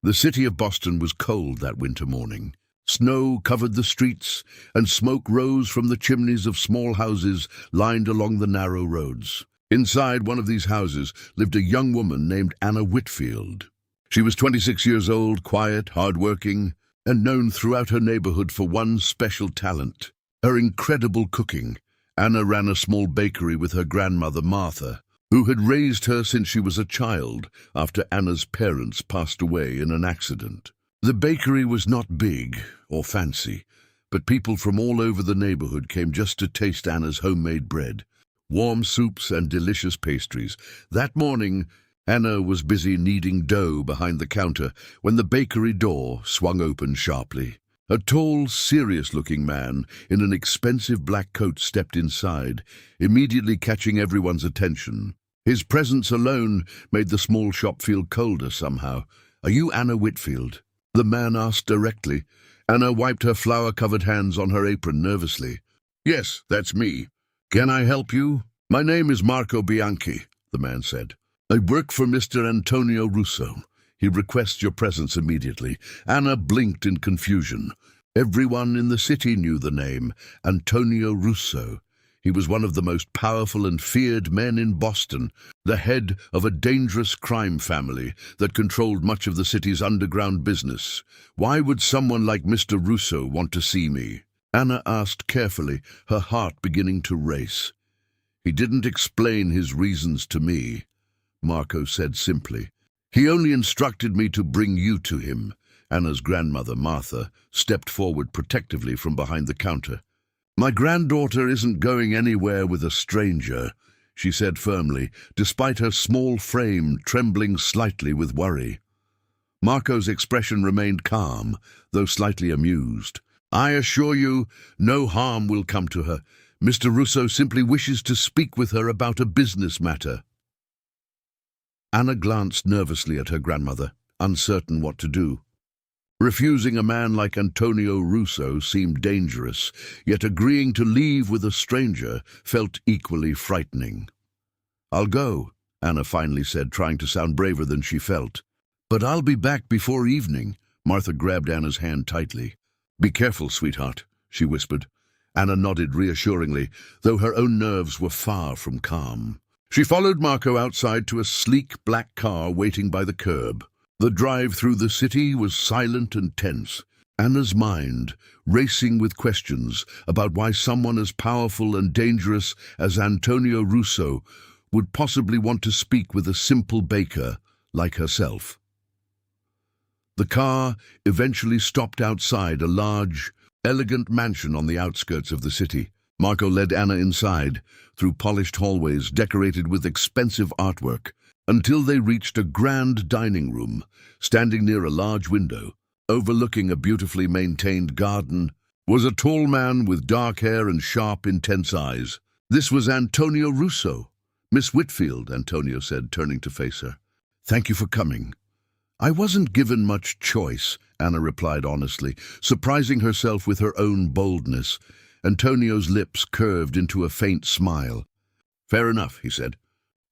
The city of Boston was cold that winter morning. Snow covered the streets, and smoke rose from the chimneys of small houses lined along the narrow roads. Inside one of these houses lived a young woman named Anna Whitfield. She was 26 years old, quiet, hard-working, and known throughout her neighborhood for one special talent: her incredible cooking. Anna ran a small bakery with her grandmother, Martha, who had raised her since she was a child after Anna's parents passed away in an accident. The bakery was not big or fancy, but people from all over the neighborhood came just to taste Anna's homemade bread, warm soups, and delicious pastries. That morning, Anna was busy kneading dough behind the counter when the bakery door swung open sharply. A tall, serious-looking man in an expensive black coat stepped inside, immediately catching everyone's attention. His presence alone made the small shop feel colder somehow. "Are you Anna Whitfield?" the man asked directly. Anna wiped her flour-covered hands on her apron nervously. "Yes, that's me. Can I help you?" "My name is Marco Bianchi," the man said. "I work for Mr. Antonio Russo. He requests your presence immediately." Anna blinked in confusion. Everyone in the city knew the name, Antonio Russo. He was one of the most powerful and feared men in Boston, the head of a dangerous crime family that controlled much of the city's underground business. "Why would someone like Mr. Russo want to see me?" Anna asked carefully, her heart beginning to race. "He didn't explain his reasons to me," Marco said simply. "He only instructed me to bring you to him." Anna's grandmother, Martha, stepped forward protectively from behind the counter. "My granddaughter isn't going anywhere with a stranger," she said firmly, despite her small frame trembling slightly with worry. Marco's expression remained calm, though slightly amused. "I assure you, no harm will come to her. Mr. Russo simply wishes to speak with her about a business matter." Anna glanced nervously at her grandmother, uncertain what to do. Refusing a man like Antonio Russo seemed dangerous, yet agreeing to leave with a stranger felt equally frightening. "I'll go," Anna finally said, trying to sound braver than she felt. "But I'll be back before evening." Martha grabbed Anna's hand tightly. "Be careful, sweetheart," she whispered. Anna nodded reassuringly, though her own nerves were far from calm. She followed Marco outside to a sleek black car waiting by the curb. The drive through the city was silent and tense, Anna's mind racing with questions about why someone as powerful and dangerous as Antonio Russo would possibly want to speak with a simple baker like herself. The car eventually stopped outside a large, elegant mansion on the outskirts of the city. Marco led Anna inside, through polished hallways decorated with expensive artwork, until they reached a grand dining room, standing near a large window, overlooking a beautifully maintained garden, was a tall man with dark hair and sharp, intense eyes. "This was Antonio Russo. Miss Whitfield," Antonio said, turning to face her. "Thank you for coming." "I wasn't given much choice," Anna replied honestly, surprising herself with her own boldness. Antonio's lips curved into a faint smile. "Fair enough," he said.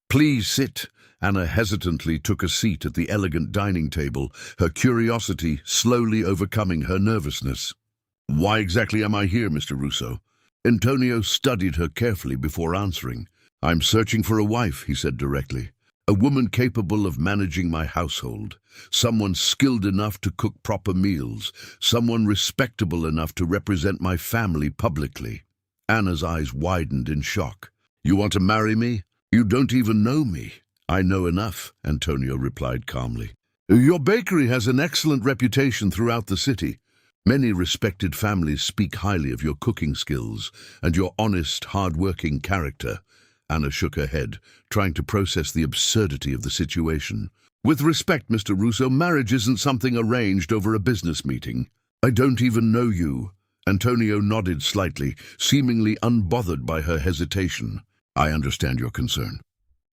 "Please sit." Anna hesitantly took a seat at the elegant dining table, her curiosity slowly overcoming her nervousness. "Why exactly am I here, Mr. Russo?" Antonio studied her carefully before answering. "I'm searching for a wife," he said directly. "A woman capable of managing my household. Someone skilled enough to cook proper meals. Someone respectable enough to represent my family publicly." Anna's eyes widened in shock. "You want to marry me? You don't even know me." "I know enough," Antonio replied calmly. "Your bakery has an excellent reputation throughout the city. Many respected families speak highly of your cooking skills and your honest, hard-working character." Anna shook her head, trying to process the absurdity of the situation. "With respect, Mr. Russo, marriage isn't something arranged over a business meeting. I don't even know you." Antonio nodded slightly, seemingly unbothered by her hesitation. "I understand your concern.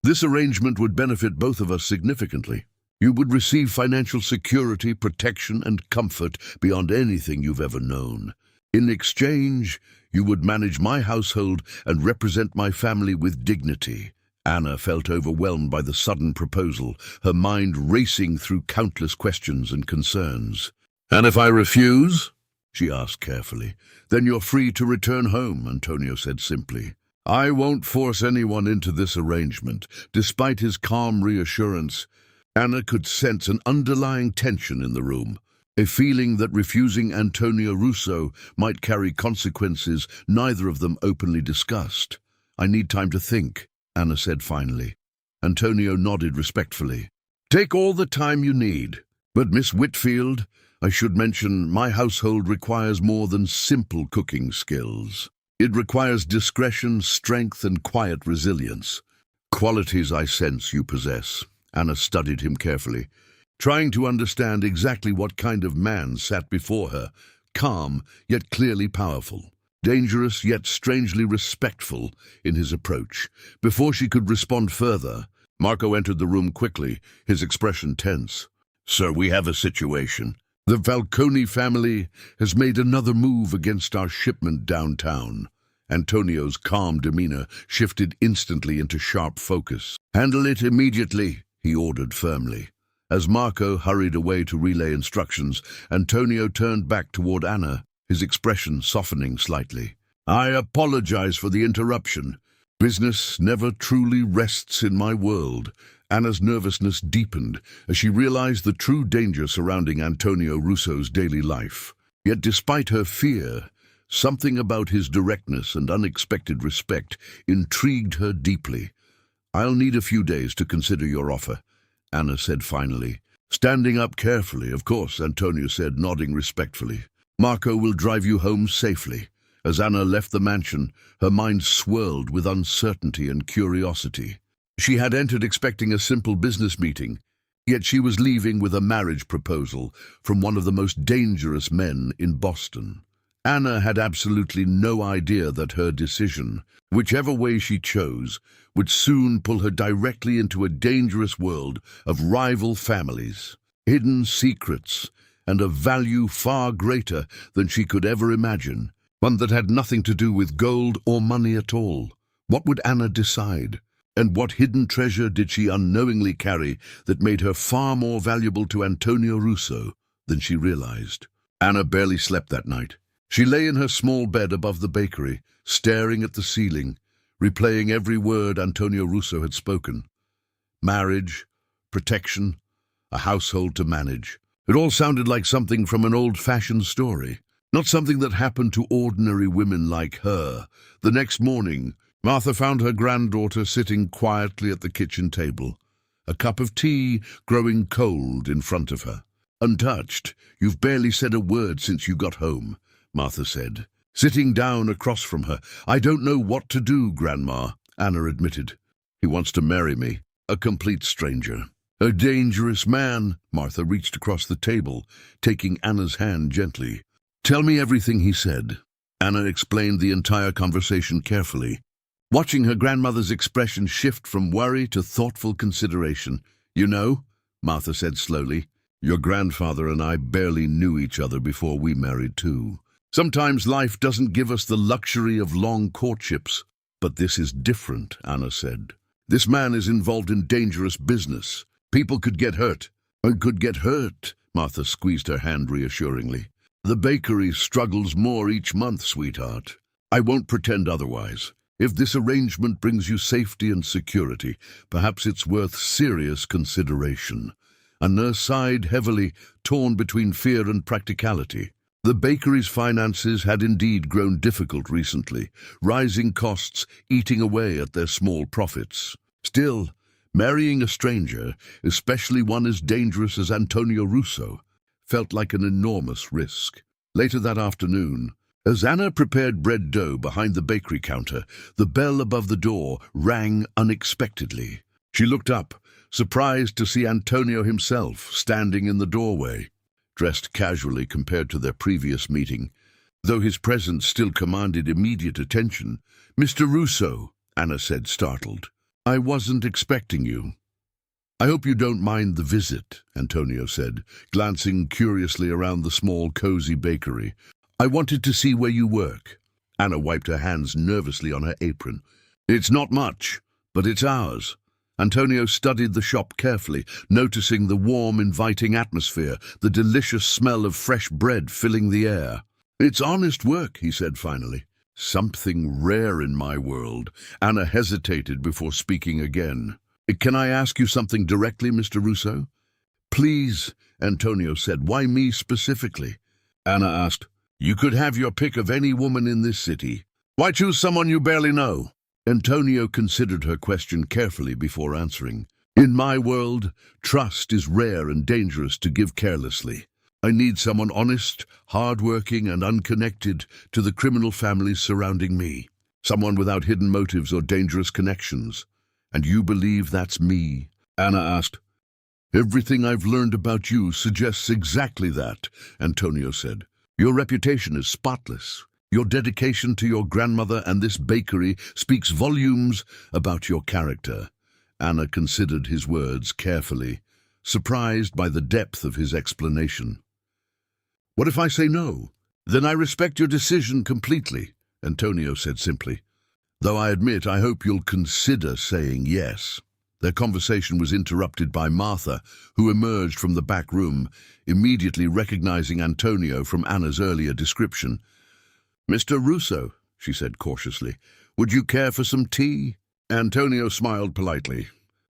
This arrangement would benefit both of us significantly. You would receive financial security, protection, and comfort beyond anything you've ever known. In exchange, you would manage my household and represent my family with dignity." Anna felt overwhelmed by the sudden proposal, her mind racing through countless questions and concerns. "And if I refuse?" she asked carefully. "Then you're free to return home," Antonio said simply. "I won't force anyone into this arrangement." Despite his calm reassurance, Anna could sense an underlying tension in the room, a feeling that refusing Antonio Russo might carry consequences neither of them openly discussed. "I need time to think," Anna said finally. Antonio nodded respectfully. "Take all the time you need. But Miss Whitfield, I should mention my household requires more than simple cooking skills. It requires discretion, strength, and quiet resilience. Qualities I sense you possess." Anna studied him carefully, trying to understand exactly what kind of man sat before her, calm yet clearly powerful, dangerous yet strangely respectful in his approach. Before she could respond further, Marco entered the room quickly, his expression tense. "Sir, we have a situation. The Falcone family has made another move against our shipment downtown." Antonio's calm demeanor shifted instantly into sharp focus. "Handle it immediately," he ordered firmly. As Marco hurried away to relay instructions, Antonio turned back toward Anna, his expression softening slightly. "I apologize for the interruption. Business never truly rests in my world." Anna's nervousness deepened as she realized the true danger surrounding Antonio Russo's daily life. Yet despite her fear, something about his directness and unexpected respect intrigued her deeply. "I'll need a few days to consider your offer," Anna said finally. "Standing up carefully, of course," Antonio said, nodding respectfully. "Marco will drive you home safely." As Anna left the mansion, her mind swirled with uncertainty and curiosity. She had entered expecting a simple business meeting, yet she was leaving with a marriage proposal from one of the most dangerous men in Boston. Anna had absolutely no idea that her decision, whichever way she chose, would soon pull her directly into a dangerous world of rival families, hidden secrets, and a value far greater than she could ever imagine, one that had nothing to do with gold or money at all. What would Anna decide? And what hidden treasure did she unknowingly carry that made her far more valuable to Antonio Russo than she realized? Anna barely slept that night. She lay in her small bed above the bakery, staring at the ceiling, replaying every word Antonio Russo had spoken. Marriage, protection, a household to manage. It all sounded like something from an old-fashioned story, not something that happened to ordinary women like her. The next morning, Martha found her granddaughter sitting quietly at the kitchen table, a cup of tea growing cold in front of her. "Untouched, you've barely said a word since you got home," Martha said, sitting down across from her. "I don't know what to do, Grandma," Anna admitted. "He wants to marry me, a complete stranger." "A dangerous man." Martha reached across the table, taking Anna's hand gently. "Tell me everything he said." Anna explained the entire conversation carefully, watching her grandmother's expression shift from worry to thoughtful consideration. "You know," Martha said slowly, "your grandfather and I barely knew each other before we married too. Sometimes life doesn't give us the luxury of long courtships, but this is different," Anna said. "This man is involved in dangerous business. People could get hurt." "Could get hurt," Martha squeezed her hand reassuringly. "The bakery struggles more each month, sweetheart. I won't pretend otherwise. If this arrangement brings you safety and security, perhaps it's worth serious consideration." Anna sighed heavily, torn between fear and practicality. The bakery's finances had indeed grown difficult recently, rising costs eating away at their small profits. Still, marrying a stranger, especially one as dangerous as Antonio Russo, felt like an enormous risk. Later that afternoon, as Anna prepared bread dough behind the bakery counter, the bell above the door rang unexpectedly. She looked up, surprised to see Antonio himself standing in the doorway, dressed casually compared to their previous meeting, though his presence still commanded immediate attention. "Mr. Russo," Anna said, startled. "I wasn't expecting you." "I hope you don't mind the visit," Antonio said, glancing curiously around the small, cozy bakery. "I wanted to see where you work." Anna wiped her hands nervously on her apron. "It's not much," But it's ours. Antonio studied the shop carefully, noticing the warm, inviting atmosphere, the delicious smell of fresh bread filling the air. It's honest work, he said finally. Something rare in my world. Anna hesitated before speaking again. Can I ask you something directly, Mr. Russo? Please, Antonio said. Why me specifically? Anna asked. You could have your pick of any woman in this city. Why choose someone you barely know? Antonio considered her question carefully before answering. In my world, trust is rare and dangerous to give carelessly. I need someone honest, hard-working, and unconnected to the criminal families surrounding me. Someone without hidden motives or dangerous connections. And you believe that's me? Anna asked. Everything I've learned about you suggests exactly that, Antonio said. Your reputation is spotless. Your dedication to your grandmother and this bakery speaks volumes about your character. Anna considered his words carefully, surprised by the depth of his explanation. What if I say no? Then I respect your decision completely, Antonio said simply. Though I admit I hope you'll consider saying yes. Their conversation was interrupted by Martha, who emerged from the back room, immediately recognizing Antonio from Anna's earlier description. Mr. Russo, she said cautiously, would you care for some tea? Antonio smiled politely.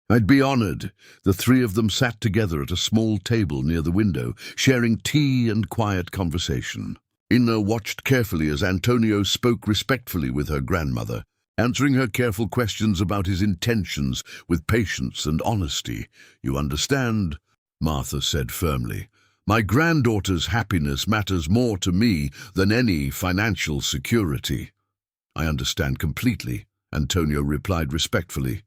I'd be honored. The three of them sat together at a small table near the window, sharing tea and quiet conversation. Inna watched carefully as Antonio spoke respectfully with her grandmother, answering her careful questions about his intentions with patience and honesty. You understand? Martha said firmly. My granddaughter's happiness matters more to me than any financial security. I understand completely, Antonio replied respectfully.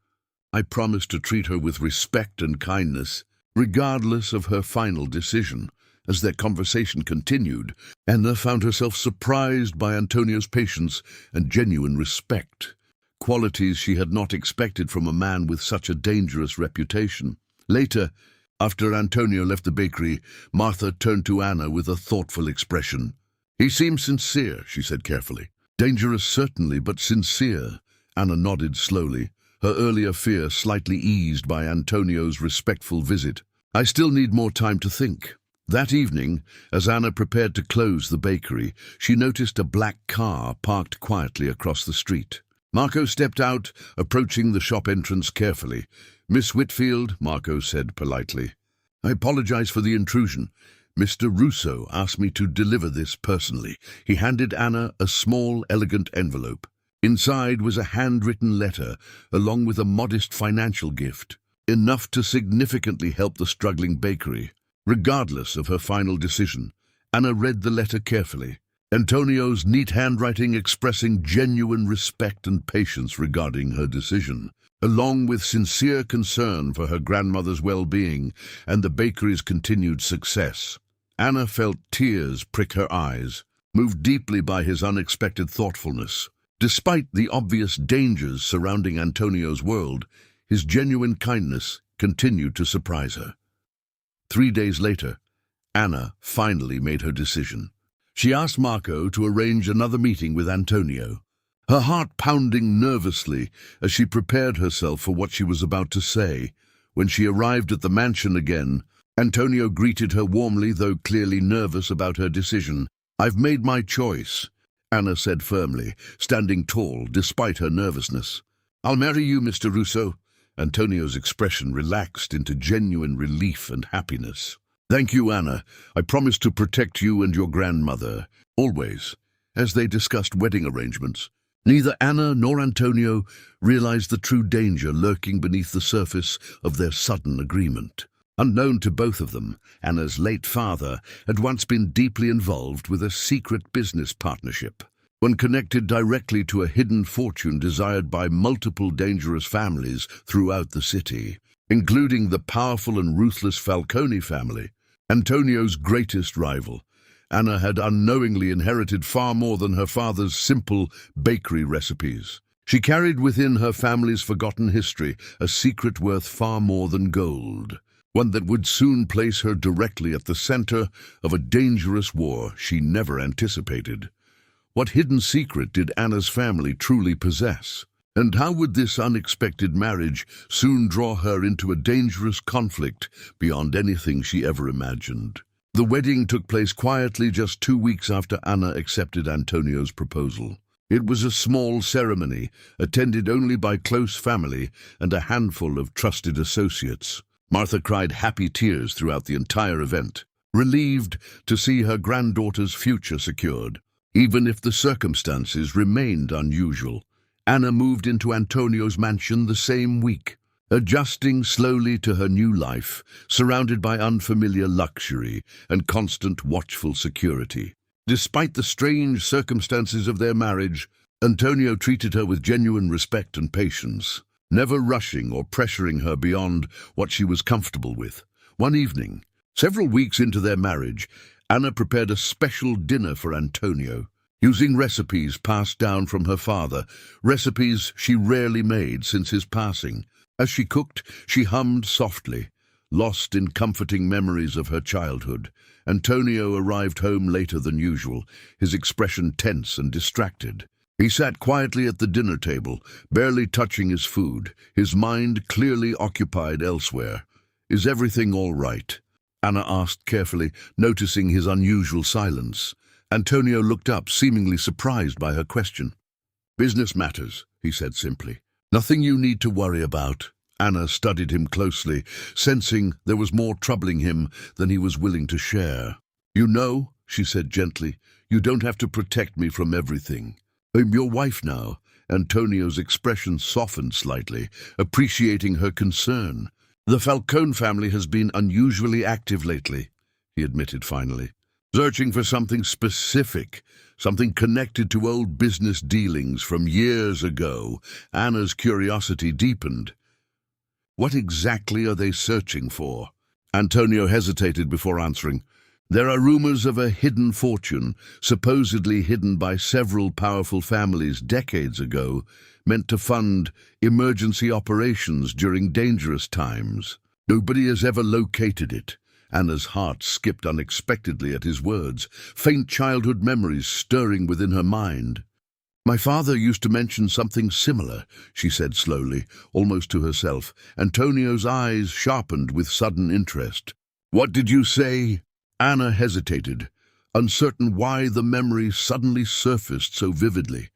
I promise to treat her with respect and kindness, regardless of her final decision. As their conversation continued, Anna found herself surprised by Antonio's patience and genuine respect, qualities she had not expected from a man with such a dangerous reputation. Later, after Antonio left the bakery, Martha turned to Anna with a thoughtful expression. He seems sincere, she said carefully. Dangerous certainly, but sincere. Anna nodded slowly, her earlier fear slightly eased by Antonio's respectful visit. I still need more time to think. That evening, as Anna prepared to close the bakery, she noticed a black car parked quietly across the street. Marco stepped out, approaching the shop entrance carefully. Miss Whitfield, Marco said politely. I apologize for the intrusion. Mr. Russo asked me to deliver this personally. He handed Anna a small, elegant envelope. Inside was a handwritten letter, along with a modest financial gift, enough to significantly help the struggling bakery. Regardless of her final decision, Anna read the letter carefully. Antonio's neat handwriting expressing genuine respect and patience regarding her decision, along with sincere concern for her grandmother's well-being and the bakery's continued success. Anna felt tears prick her eyes, moved deeply by his unexpected thoughtfulness. Despite the obvious dangers surrounding Antonio's world, his genuine kindness continued to surprise her. 3 days later, Anna finally made her decision. She asked Marco to arrange another meeting with Antonio, her heart pounding nervously as she prepared herself for what she was about to say. When she arrived at the mansion again, Antonio greeted her warmly, though clearly nervous about her decision. I've made my choice, Anna said firmly, standing tall despite her nervousness. I'll marry you, Mr. Russo. Antonio's expression relaxed into genuine relief and happiness. Thank you, Anna. I promise to protect you and your grandmother, always. As they discussed wedding arrangements, neither Anna nor Antonio realized the true danger lurking beneath the surface of their sudden agreement. Unknown to both of them, Anna's late father had once been deeply involved with a secret business partnership, one connected directly to a hidden fortune desired by multiple dangerous families throughout the city, including the powerful and ruthless Falcone family. Antonio's greatest rival, Anna had unknowingly inherited far more than her father's simple bakery recipes. She carried within her family's forgotten history a secret worth far more than gold, one that would soon place her directly at the center of a dangerous war she never anticipated. What hidden secret did Anna's family truly possess? And how would this unexpected marriage soon draw her into a dangerous conflict beyond anything she ever imagined? The wedding took place quietly just 2 weeks after Anna accepted Antonio's proposal. It was a small ceremony, attended only by close family and a handful of trusted associates. Martha cried happy tears throughout the entire event, relieved to see her granddaughter's future secured. Even if the circumstances remained unusual, Anna moved into Antonio's mansion the same week, adjusting slowly to her new life, surrounded by unfamiliar luxury and constant watchful security. Despite the strange circumstances of their marriage, Antonio treated her with genuine respect and patience, never rushing or pressuring her beyond what she was comfortable with. One evening, several weeks into their marriage, Anna prepared a special dinner for Antonio, using recipes passed down from her father, recipes she rarely made since his passing. As she cooked, she hummed softly, lost in comforting memories of her childhood. Antonio arrived home later than usual, his expression tense and distracted. He sat quietly at the dinner table, barely touching his food, his mind clearly occupied elsewhere. "Is everything all right?" Anna asked carefully, noticing his unusual silence. Antonio looked up, seemingly surprised by her question. "Business matters," he said simply. "Nothing you need to worry about." Anna studied him closely, sensing there was more troubling him than he was willing to share. "You know," she said gently, "you don't have to protect me from everything. I'm your wife now." Antonio's expression softened slightly, appreciating her concern. "The Falcone family has been unusually active lately," he admitted finally. "Searching for something specific, something connected to old business dealings from years ago." Anna's curiosity deepened. "What exactly are they searching for?" Antonio hesitated before answering. "There are rumors of a hidden fortune, supposedly hidden by several powerful families decades ago, meant to fund emergency operations during dangerous times. Nobody has ever located it." Anna's heart skipped unexpectedly at his words, faint childhood memories stirring within her mind. "My father used to mention something similar," she said slowly, almost to herself. Antonio's eyes sharpened with sudden interest. "What did you say?" Anna hesitated, uncertain why the memory suddenly surfaced so vividly.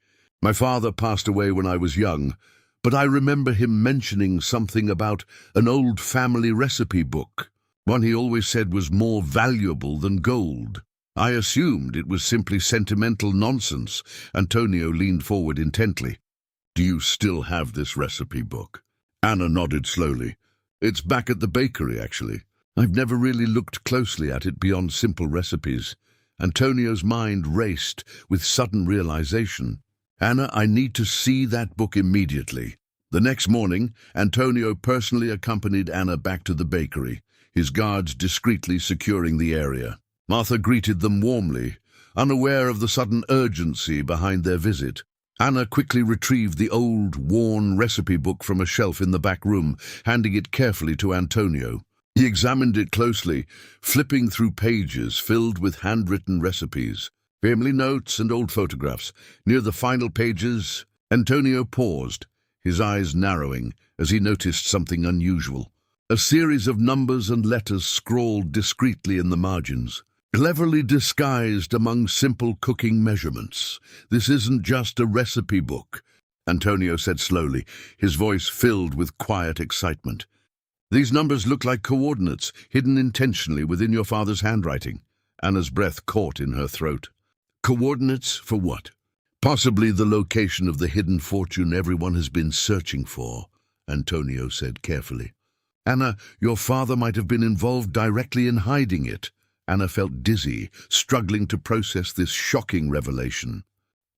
"My father passed away when I was young, but I remember him mentioning something about an old family recipe book, one he always said was more valuable than gold. I assumed it was simply sentimental nonsense." Antonio leaned forward intently. "Do you still have this recipe book?" Anna nodded slowly. "It's back at the bakery, actually. I've never really looked closely at it beyond simple recipes." Antonio's mind raced with sudden realization. "Anna, I need to see that book immediately." The next morning, Antonio personally accompanied Anna back to the bakery, his guards discreetly securing the area. Martha greeted them warmly, unaware of the sudden urgency behind their visit. Anna quickly retrieved the old, worn recipe book from a shelf in the back room, handing it carefully to Antonio. He examined it closely, flipping through pages filled with handwritten recipes, family notes and old photographs. Near the final pages, Antonio paused, his eyes narrowing as he noticed something unusual. A series of numbers and letters scrawled discreetly in the margins, cleverly disguised among simple cooking measurements. "This isn't just a recipe book," Antonio said slowly, his voice filled with quiet excitement. "These numbers look like coordinates, hidden intentionally within your father's handwriting." Anna's breath caught in her throat. "Coordinates for what?" "Possibly the location of the hidden fortune everyone has been searching for," Antonio said carefully. "Anna, your father might have been involved directly in hiding it." Anna felt dizzy, struggling to process this shocking revelation.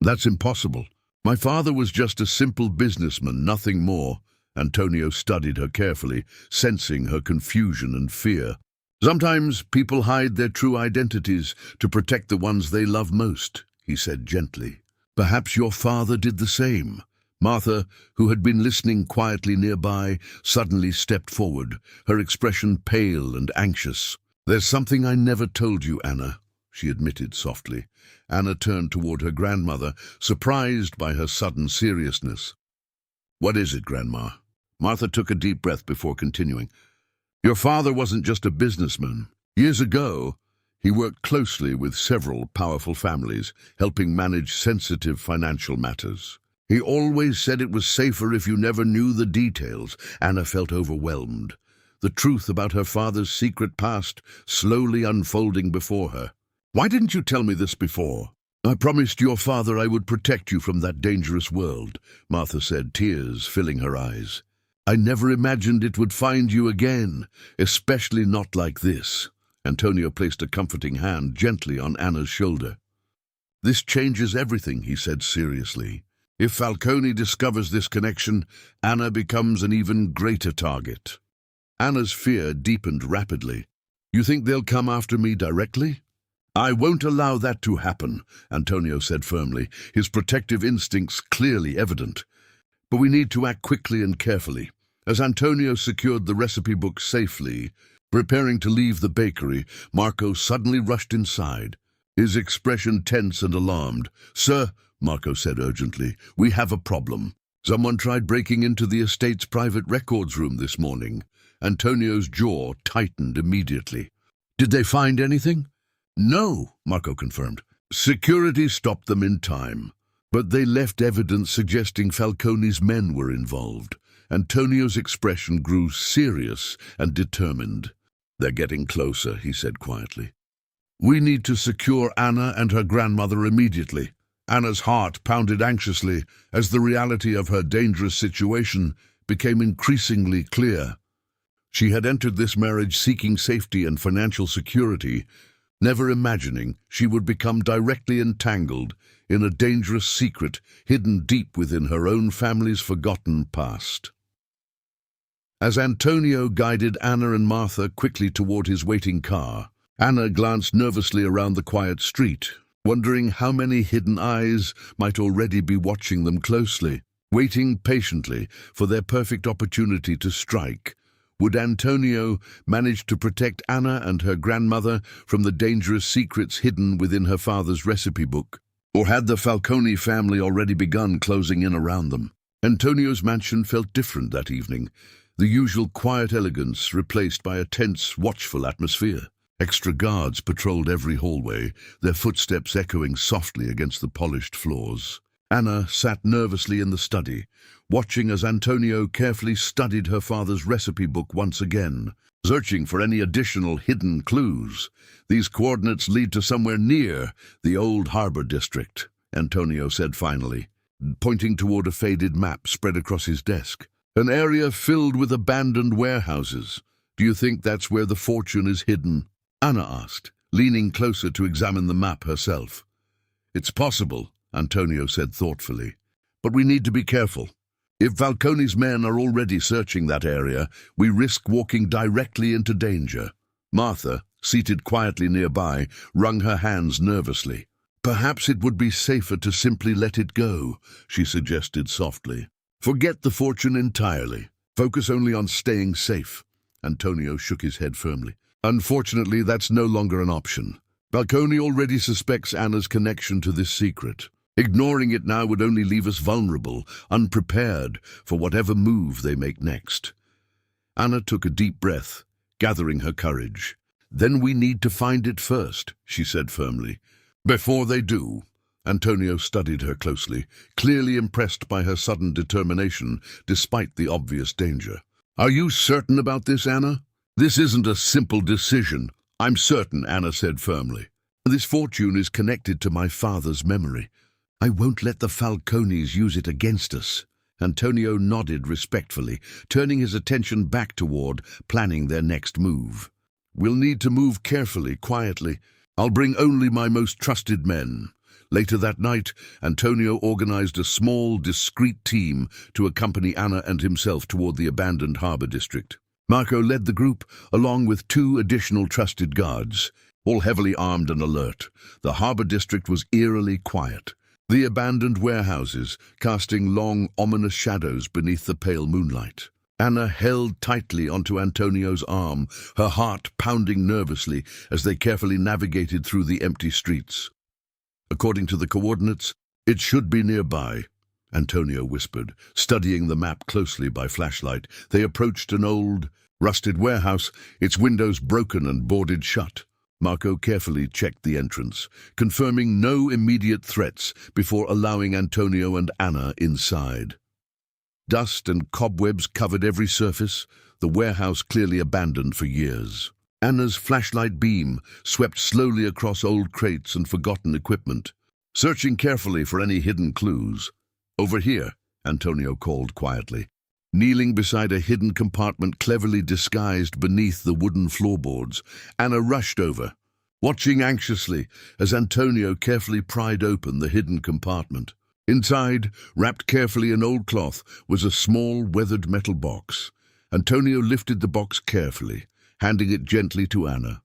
"That's impossible. My father was just a simple businessman, nothing more." Antonio studied her carefully, sensing her confusion and fear. "Sometimes people hide their true identities to protect the ones they love most," he said gently. "Perhaps your father did the same." Martha, who had been listening quietly nearby, suddenly stepped forward, her expression pale and anxious. "There's something I never told you, Anna," she admitted softly. Anna turned toward her grandmother, surprised by her sudden seriousness. What is it, Grandma? Martha took a deep breath before continuing. Your father wasn't just a businessman. Years ago, he worked closely with several powerful families, helping manage sensitive financial matters. He always said it was safer if you never knew the details. Anna felt overwhelmed, the truth about her father's secret past slowly unfolding before her. Why didn't you tell me this before? I promised your father I would protect you from that dangerous world, Martha said, tears filling her eyes. I never imagined it would find you again, especially not like this. Antonio placed a comforting hand gently on Anna's shoulder. This changes everything, he said seriously. If Falcone discovers this connection, Anna becomes an even greater target. Anna's fear deepened rapidly. You think they'll come after me directly? I won't allow that to happen, Antonio said firmly, his protective instincts clearly evident. But we need to act quickly and carefully. As Antonio secured the recipe book safely, preparing to leave the bakery, Marco suddenly rushed inside, his expression tense and alarmed. Sir, Marco said urgently, we have a problem. Someone tried breaking into the estate's private records room this morning. Antonio's jaw tightened immediately. Did they find anything? No, Marco confirmed. Security stopped them in time, but they left evidence suggesting Falcone's men were involved. Antonio's expression grew serious and determined. They're getting closer, he said quietly. We need to secure Anna and her grandmother immediately. Anna's heart pounded anxiously as the reality of her dangerous situation became increasingly clear. She had entered this marriage seeking safety and financial security, never imagining she would become directly entangled in a dangerous secret hidden deep within her own family's forgotten past. As Antonio guided Anna and Martha quickly toward his waiting car, Anna glanced nervously around the quiet street, wondering how many hidden eyes might already be watching them closely, waiting patiently for their perfect opportunity to strike. Would Antonio manage to protect Anna and her grandmother from the dangerous secrets hidden within her father's recipe book? Or had the Falcone family already begun closing in around them? Antonio's mansion felt different that evening, the usual quiet elegance replaced by a tense, watchful atmosphere. Extra guards patrolled every hallway, their footsteps echoing softly against the polished floors. Anna sat nervously in the study, watching as Antonio carefully studied her father's recipe book once again, searching for any additional hidden clues. These coordinates lead to somewhere near the old harbor district, Antonio said finally, pointing toward a faded map spread across his desk. An area filled with abandoned warehouses. Do you think that's where the fortune is hidden? Anna asked, leaning closer to examine the map herself. It's possible, Antonio said thoughtfully, but we need to be careful. If Falcone's men are already searching that area, we risk walking directly into danger. Martha, seated quietly nearby, wrung her hands nervously. Perhaps it would be safer to simply let it go, she suggested softly. Forget the fortune entirely. Focus only on staying safe. Antonio shook his head firmly. Unfortunately, that's no longer an option. Falcone already suspects Anna's connection to this secret. Ignoring it now would only leave us vulnerable, unprepared for whatever move they make next. Anna took a deep breath, gathering her courage. Then we need to find it first, she said firmly. Before they do. Antonio studied her closely, clearly impressed by her sudden determination, despite the obvious danger. Are you certain about this, Anna? This isn't a simple decision. I'm certain, Anna said firmly. This fortune is connected to my father's memory. I won't let the Falcones use it against us. Antonio nodded respectfully, turning his attention back toward planning their next move. We'll need to move carefully, quietly. I'll bring only my most trusted men. Later that night, Antonio organized a small, discreet team to accompany Anna and himself toward the abandoned harbor district. Marco led the group, along with 2 additional trusted guards, all heavily armed and alert. The harbor district was eerily quiet, the abandoned warehouses casting long, ominous shadows beneath the pale moonlight. Anna held tightly onto Antonio's arm, her heart pounding nervously as they carefully navigated through the empty streets. According to the coordinates, it should be nearby. Antonio whispered, studying the map closely by flashlight. They approached an old, rusted warehouse, its windows broken and boarded shut. Marco carefully checked the entrance, confirming no immediate threats before allowing Antonio and Anna inside. Dust and cobwebs covered every surface, the warehouse clearly abandoned for years. Anna's flashlight beam swept slowly across old crates and forgotten equipment, searching carefully for any hidden clues. "Over here," Antonio called quietly. Kneeling beside a hidden compartment cleverly disguised beneath the wooden floorboards, Anna rushed over, watching anxiously as Antonio carefully pried open the hidden compartment. Inside, wrapped carefully in old cloth, was a small, weathered metal box. Antonio lifted the box carefully, handing it gently to Anna.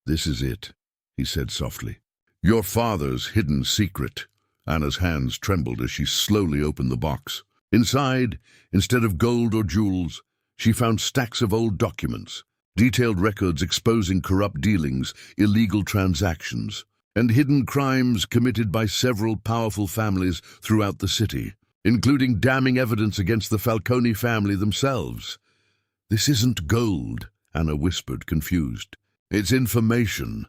"This is it," he said softly. "Your father's hidden secret." Anna's hands trembled as she slowly opened the box. Inside, instead of gold or jewels, she found stacks of old documents, detailed records exposing corrupt dealings, illegal transactions, and hidden crimes committed by several powerful families throughout the city, including damning evidence against the Falcone family themselves. "This isn't gold," Anna whispered, confused. "It's information."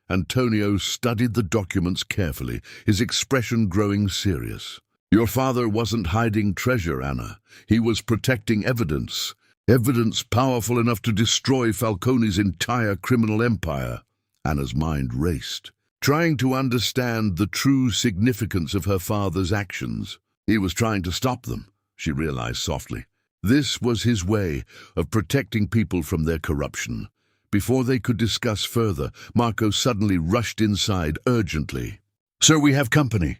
Antonio studied the documents carefully, his expression growing serious. "Your father wasn't hiding treasure, Anna. He was protecting evidence. Evidence powerful enough to destroy Falcone's entire criminal empire." Anna's mind raced, trying to understand the true significance of her father's actions. He was trying to stop them, she realized softly. This was his way of protecting people from their corruption. Before they could discuss further, Marco suddenly rushed inside urgently. "Sir, we have company."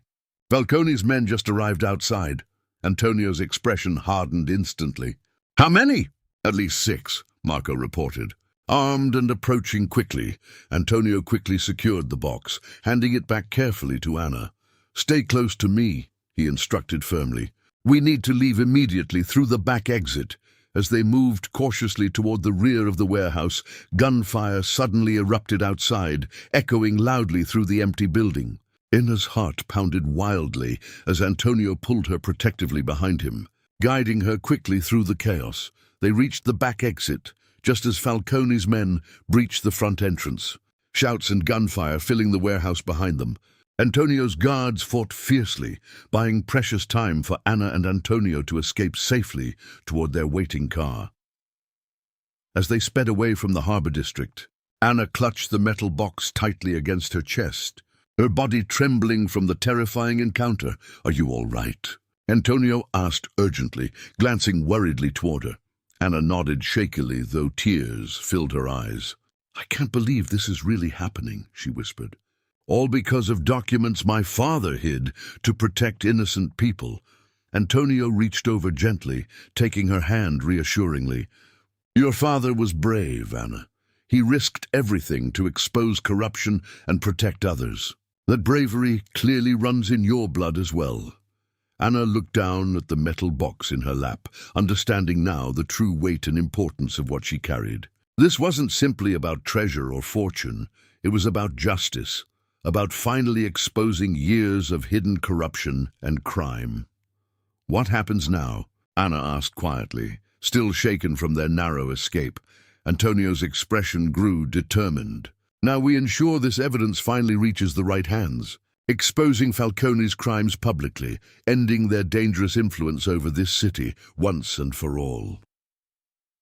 Falcone's men just arrived outside. Antonio's expression hardened instantly. "How many?" "At least 6, Marco reported. Armed and approaching quickly, Antonio quickly secured the box, handing it back carefully to Anna. "Stay close to me," he instructed firmly. "We need to leave immediately through the back exit." As they moved cautiously toward the rear of the warehouse, gunfire suddenly erupted outside, echoing loudly through the empty building. Anna's heart pounded wildly as Antonio pulled her protectively behind him, guiding her quickly through the chaos. They reached the back exit, just as Falcone's men breached the front entrance, shouts and gunfire filling the warehouse behind them. Antonio's guards fought fiercely, buying precious time for Anna and Antonio to escape safely toward their waiting car. As they sped away from the harbor district, Anna clutched the metal box tightly against her chest, her body trembling from the terrifying encounter. "Are you all right?" Antonio asked urgently, glancing worriedly toward her. Anna nodded shakily, though tears filled her eyes. "I can't believe this is really happening," she whispered. "All because of documents my father hid to protect innocent people." Antonio reached over gently, taking her hand reassuringly. "Your father was brave, Anna. He risked everything to expose corruption and protect others. That bravery clearly runs in your blood as well." Anna looked down at the metal box in her lap, understanding now the true weight and importance of what she carried. This wasn't simply about treasure or fortune. It was about justice, about finally exposing years of hidden corruption and crime. "What happens now?" Anna asked quietly, still shaken from their narrow escape. Antonio's expression grew determined. "Now we ensure this evidence finally reaches the right hands, exposing Falcone's crimes publicly, ending their dangerous influence over this city once and for all."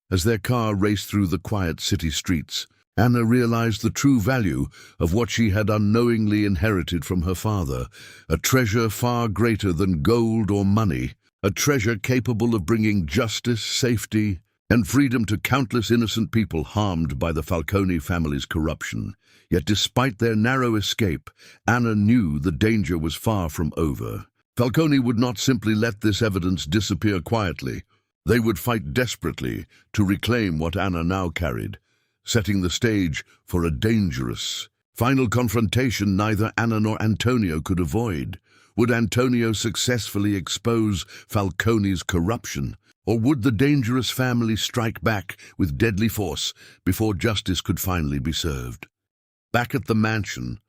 As their car raced through the quiet city streets, Anna realized the true value of what she had unknowingly inherited from her father, a treasure far greater than gold or money, a treasure capable of bringing justice, safety, and freedom to countless innocent people harmed by the Falcone family's corruption. Yet despite their narrow escape, Anna knew the danger was far from over. Falcone would not simply let this evidence disappear quietly. They would fight desperately to reclaim what Anna now carried, setting the stage for a dangerous, final confrontation neither Anna nor Antonio could avoid. Would Antonio successfully expose Falcone's corruption, or would the dangerous family strike back with deadly force before justice could finally be served? Back at the mansion,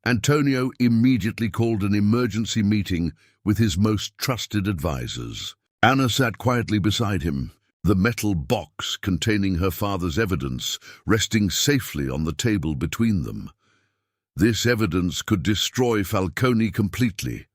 Antonio immediately called an emergency meeting with his most trusted advisors. Anna sat quietly beside him, the metal box containing her father's evidence resting safely on the table between them. This evidence could destroy Falcone completely,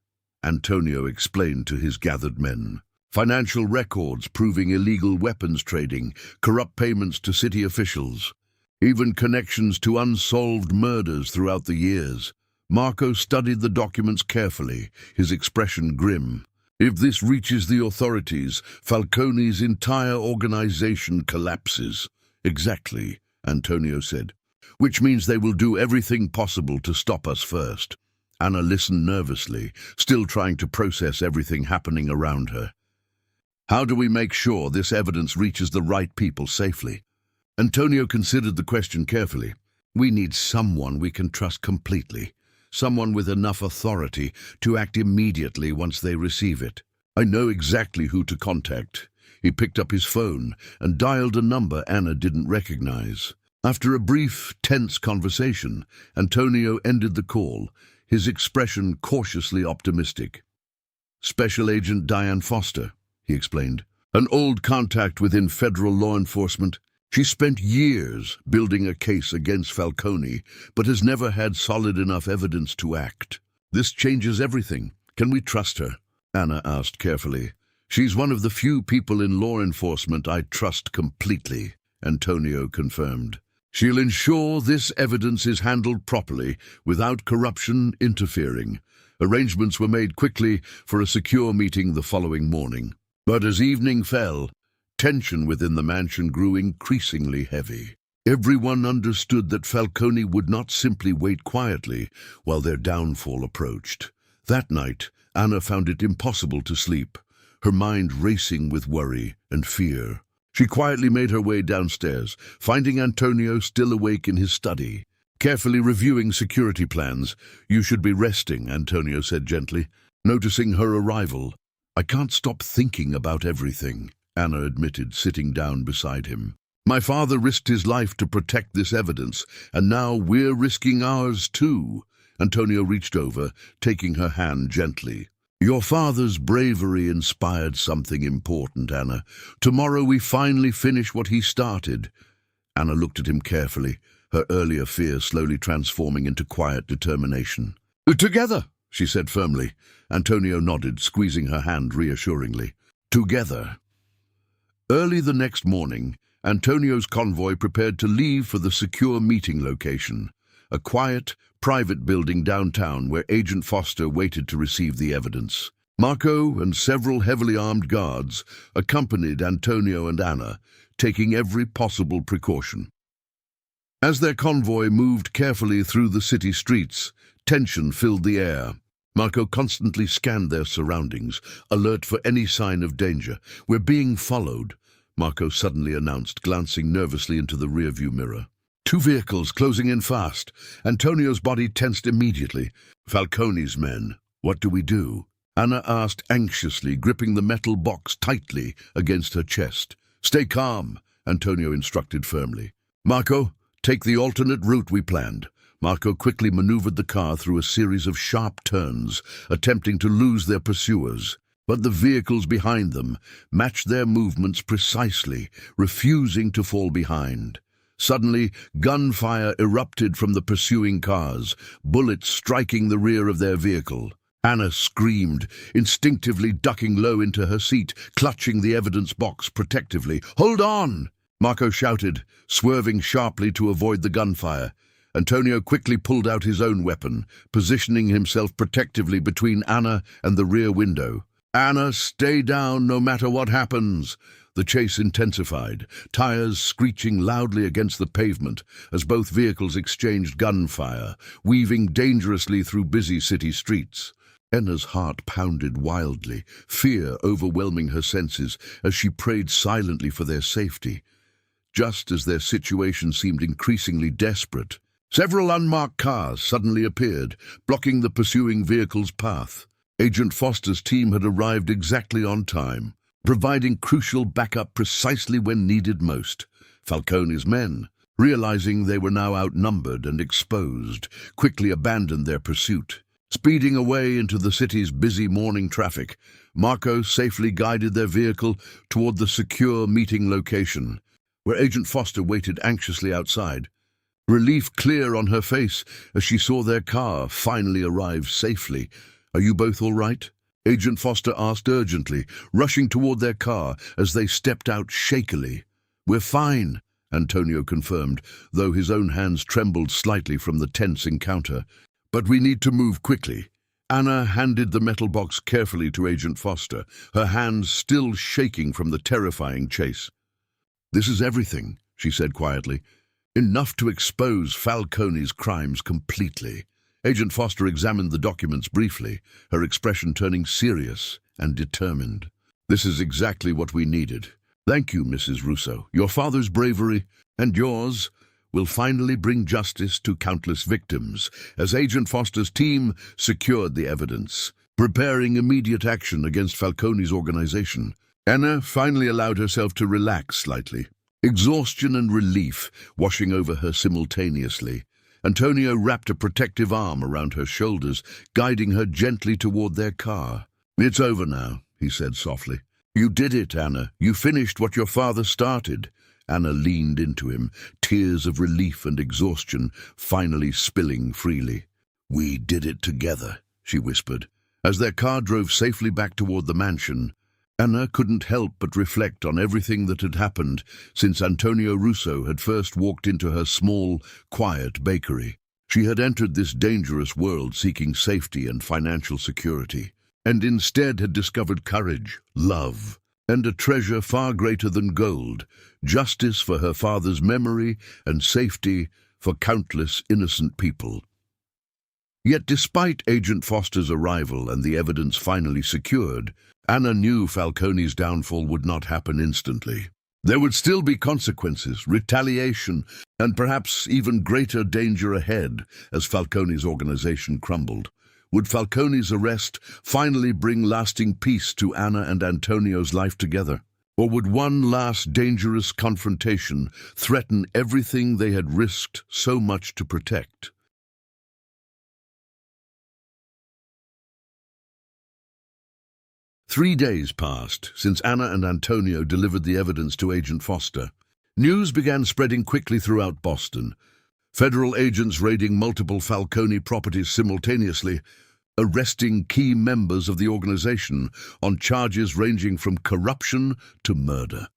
Antonio explained to his gathered men. Financial records proving illegal weapons trading, corrupt payments to city officials, even connections to unsolved murders throughout the years. Marco studied the documents carefully, his expression grim. If this reaches the authorities, Falcone's entire organization collapses. Exactly, Antonio said. Which means they will do everything possible to stop us first. Anna listened nervously, still trying to process everything happening around her. How do we make sure this evidence reaches the right people safely? Antonio considered the question carefully. We need someone we can trust completely. Someone with enough authority to act immediately once they receive it. I know exactly who to contact. He picked up his phone and dialed a number Anna didn't recognize. After a brief, tense conversation, Antonio ended the call, his expression cautiously optimistic. Special Agent Diane Foster, he explained, an old contact within federal law enforcement. She spent years building a case against Falcone, but has never had solid enough evidence to act. This changes everything. Can we trust her? Anna asked carefully. She's one of the few people in law enforcement I trust completely, Antonio confirmed. She'll ensure this evidence is handled properly, without corruption interfering. Arrangements were made quickly for a secure meeting the following morning. But as evening fell, tension within the mansion grew increasingly heavy. Everyone understood that Falcone would not simply wait quietly while their downfall approached. That night, Anna found it impossible to sleep, her mind racing with worry and fear. She quietly made her way downstairs, finding Antonio still awake in his study. Carefully reviewing security plans. You should be resting, Antonio said gently. Noticing her arrival, I can't stop thinking about everything, Anna admitted, sitting down beside him. My father risked his life to protect this evidence, and now we're risking ours too. Antonio reached over, taking her hand gently. Your father's bravery inspired something important, Anna. Tomorrow we finally finish what he started. Anna looked at him carefully, her earlier fear slowly transforming into quiet determination. Together, she said firmly. Antonio nodded, squeezing her hand reassuringly. Together. Early the next morning, Antonio's convoy prepared to leave for the secure meeting location, a quiet, private building downtown where Agent Foster waited to receive the evidence. Marco and several heavily armed guards accompanied Antonio and Anna, taking every possible precaution. As their convoy moved carefully through the city streets, tension filled the air. Marco constantly scanned their surroundings, alert for any sign of danger. We're being followed, Marco suddenly announced, glancing nervously into the rearview mirror. 2 vehicles closing in fast. Antonio's body tensed immediately. Falcone's men. What do we do? Anna asked anxiously, gripping the metal box tightly against her chest. Stay calm, Antonio instructed firmly. Marco, take the alternate route we planned. Marco quickly maneuvered the car through a series of sharp turns, attempting to lose their pursuers. But the vehicles behind them matched their movements precisely, refusing to fall behind. Suddenly, gunfire erupted from the pursuing cars, bullets striking the rear of their vehicle. Anna screamed, instinctively ducking low into her seat, clutching the evidence box protectively. Hold on! Marco shouted, swerving sharply to avoid the gunfire. Antonio quickly pulled out his own weapon, positioning himself protectively between Anna and the rear window. Anna, stay down no matter what happens. The chase intensified, tires screeching loudly against the pavement as both vehicles exchanged gunfire, weaving dangerously through busy city streets. Anna's heart pounded wildly, fear overwhelming her senses as she prayed silently for their safety. Just as their situation seemed increasingly desperate, several unmarked cars suddenly appeared, blocking the pursuing vehicle's path. Agent Foster's team had arrived exactly on time, providing crucial backup precisely when needed most. Falcone's men, realizing they were now outnumbered and exposed, quickly abandoned their pursuit. Speeding away into the city's busy morning traffic, Marco safely guided their vehicle toward the secure meeting location, where Agent Foster waited anxiously outside. Relief clear on her face as she saw their car finally arrive safely. "Are you both all right?" Agent Foster asked urgently, rushing toward their car as they stepped out shakily. "We're fine," Antonio confirmed, though his own hands trembled slightly from the tense encounter. "But we need to move quickly." Anna handed the metal box carefully to Agent Foster, her hands still shaking from the terrifying chase. "This is everything," she said quietly. "Enough to expose Falcone's crimes completely." Agent Foster examined the documents briefly, her expression turning serious and determined. "This is exactly what we needed. Thank you, Mrs. Russo. Your father's bravery, and yours, will finally bring justice to countless victims," as Agent Foster's team secured the evidence, preparing immediate action against Falcone's organization. Anna finally allowed herself to relax slightly, exhaustion and relief washing over her simultaneously. Antonio wrapped a protective arm around her shoulders, guiding her gently toward their car. "It's over now," he said softly. "You did it, Anna. You finished what your father started." Anna leaned into him, tears of relief and exhaustion finally spilling freely. "We did it together," she whispered. As their car drove safely back toward the mansion, Anna couldn't help but reflect on everything that had happened since Antonio Russo had first walked into her small, quiet bakery. She had entered this dangerous world seeking safety and financial security, and instead had discovered courage, love, and a treasure far greater than gold, justice for her father's memory and safety for countless innocent people. Yet despite Agent Foster's arrival and the evidence finally secured, Anna knew Falcone's downfall would not happen instantly. There would still be consequences, retaliation, and perhaps even greater danger ahead as Falcone's organization crumbled. Would Falcone's arrest finally bring lasting peace to Anna and Antonio's life together? Or would one last dangerous confrontation threaten everything they had risked so much to protect? 3 days passed since Anna and Antonio delivered the evidence to Agent Foster. News began spreading quickly throughout Boston. Federal agents raiding multiple Falcone properties simultaneously, arresting key members of the organization on charges ranging from corruption to murder.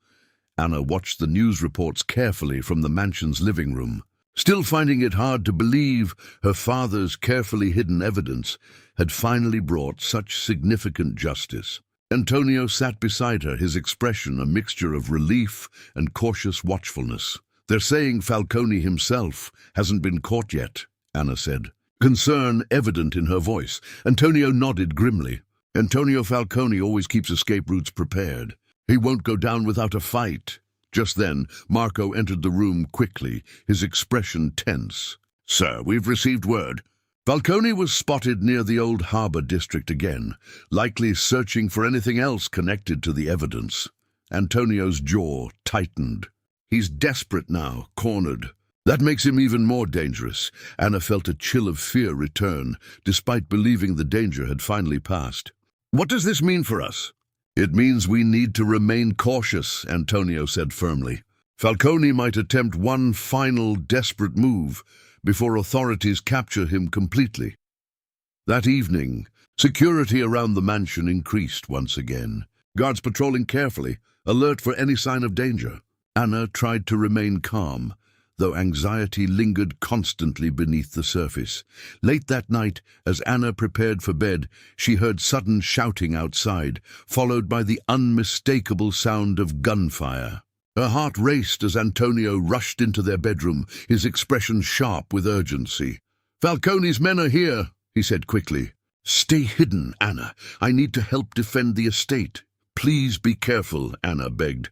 Anna watched the news reports carefully from the mansion's living room, still finding it hard to believe her father's carefully hidden evidence had finally brought such significant justice. Antonio sat beside her, his expression a mixture of relief and cautious watchfulness. "They're saying Falcone himself hasn't been caught yet," Anna said, concern evident in her voice. Antonio nodded grimly. "Antonio Falcone always keeps escape routes prepared. He won't go down without a fight." Just then, Marco entered the room quickly, his expression tense. "Sir, we've received word." Falcone was spotted near the old harbor district again, likely searching for anything else connected to the evidence. Antonio's jaw tightened. "He's desperate now, cornered. That makes him even more dangerous." Anna felt a chill of fear return, despite believing the danger had finally passed. "What does this mean for us?" "It means we need to remain cautious," Antonio said firmly. "Falcone might attempt one final desperate move before authorities capture him completely." That evening, security around the mansion increased once again, guards patrolling carefully, alert for any sign of danger. Anna tried to remain calm, though anxiety lingered constantly beneath the surface. Late that night, as Anna prepared for bed, she heard sudden shouting outside, followed by the unmistakable sound of gunfire. Her heart raced as Antonio rushed into their bedroom, his expression sharp with urgency. "Falcone's men are here," he said quickly. "Stay hidden, Anna. I need to help defend the estate." "Please be careful," Anna begged,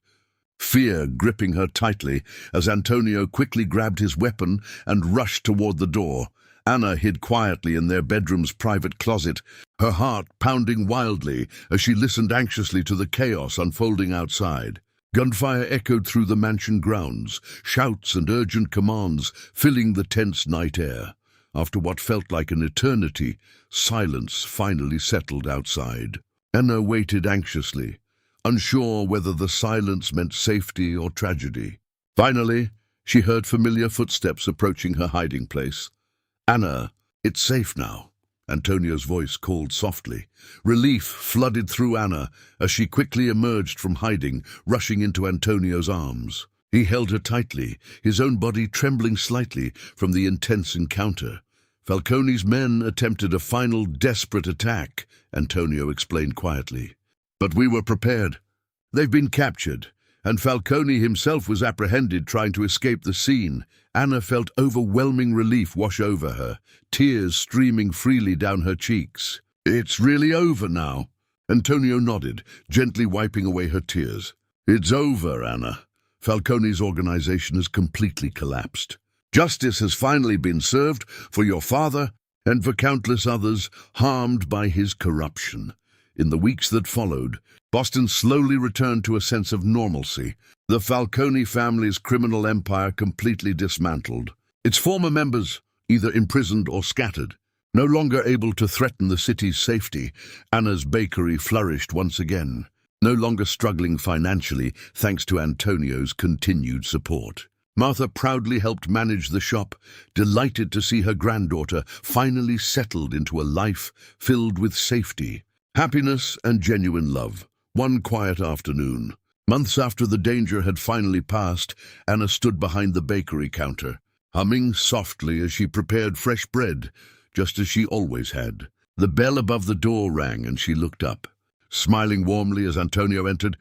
fear gripping her tightly as Antonio quickly grabbed his weapon and rushed toward the door. Anna hid quietly in their bedroom's private closet, her heart pounding wildly as she listened anxiously to the chaos unfolding outside. Gunfire echoed through the mansion grounds, shouts and urgent commands filling the tense night air. After what felt like an eternity, silence finally settled outside. Anna waited anxiously, unsure whether the silence meant safety or tragedy. Finally, she heard familiar footsteps approaching her hiding place. "Anna, it's safe now," Antonio's voice called softly. Relief flooded through Anna as she quickly emerged from hiding, rushing into Antonio's arms. He held her tightly, his own body trembling slightly from the intense encounter. "Falcone's men attempted a final desperate attack," Antonio explained quietly. "But we were prepared. They've been captured, and Falcone himself was apprehended trying to escape the scene." Anna felt overwhelming relief wash over her, tears streaming freely down her cheeks. "It's really over now?" Antonio nodded, gently wiping away her tears. "It's over, Anna. Falcone's organization has completely collapsed. Justice has finally been served for your father and for countless others harmed by his corruption." In the weeks that followed, Boston slowly returned to a sense of normalcy. The Falcone family's criminal empire completely dismantled. Its former members, either imprisoned or scattered, no longer able to threaten the city's safety. Anna's bakery flourished once again, no longer struggling financially thanks to Antonio's continued support. Martha proudly helped manage the shop, delighted to see her granddaughter finally settled into a life filled with safety, happiness, and genuine love. One quiet afternoon, months after the danger had finally passed, Anna stood behind the bakery counter, humming softly as she prepared fresh bread, just as she always had. The bell above the door rang and she looked up, smiling warmly as Antonio entered,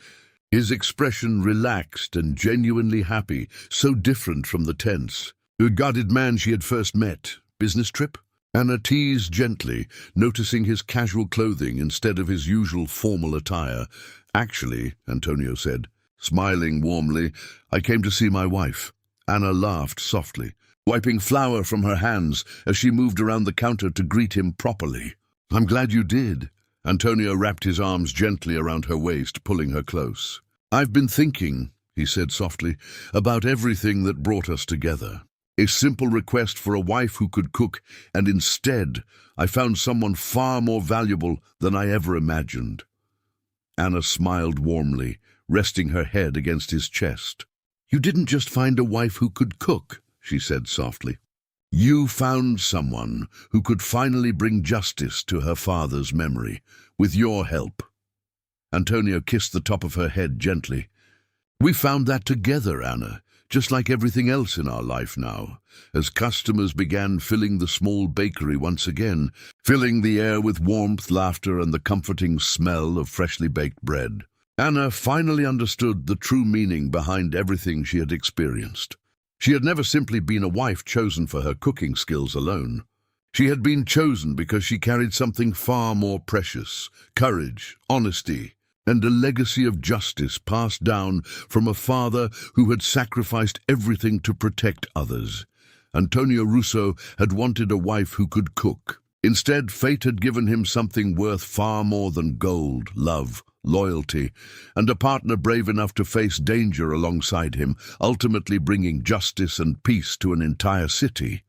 his expression relaxed and genuinely happy, so different from the tense, guarded man she had first met. "Business trip?" Anna teased gently, noticing his casual clothing instead of his usual formal attire. "Actually," Antonio said, smiling warmly, "I came to see my wife." Anna laughed softly, wiping flour from her hands as she moved around the counter to greet him properly. "I'm glad you did." Antonio wrapped his arms gently around her waist, pulling her close. "I've been thinking," he said softly, "about everything that brought us together. A simple request for a wife who could cook, and instead I found someone far more valuable than I ever imagined." Anna smiled warmly, resting her head against his chest. "You didn't just find a wife who could cook," she said softly. "You found someone who could finally bring justice to her father's memory, with your help." Antonio kissed the top of her head gently. "We found that together, Anna, just like everything else in our life now, as customers began filling the small bakery once again, filling the air with warmth, laughter, and the comforting smell of freshly baked bread. Anna finally understood the true meaning behind everything she had experienced. She had never simply been a wife chosen for her cooking skills alone. She had been chosen because she carried something far more precious: courage, honesty, and a legacy of justice passed down from a father who had sacrificed everything to protect others. Antonio Russo had wanted a wife who could cook. Instead, fate had given him something worth far more than gold, love, loyalty, and a partner brave enough to face danger alongside him, ultimately bringing justice and peace to an entire city.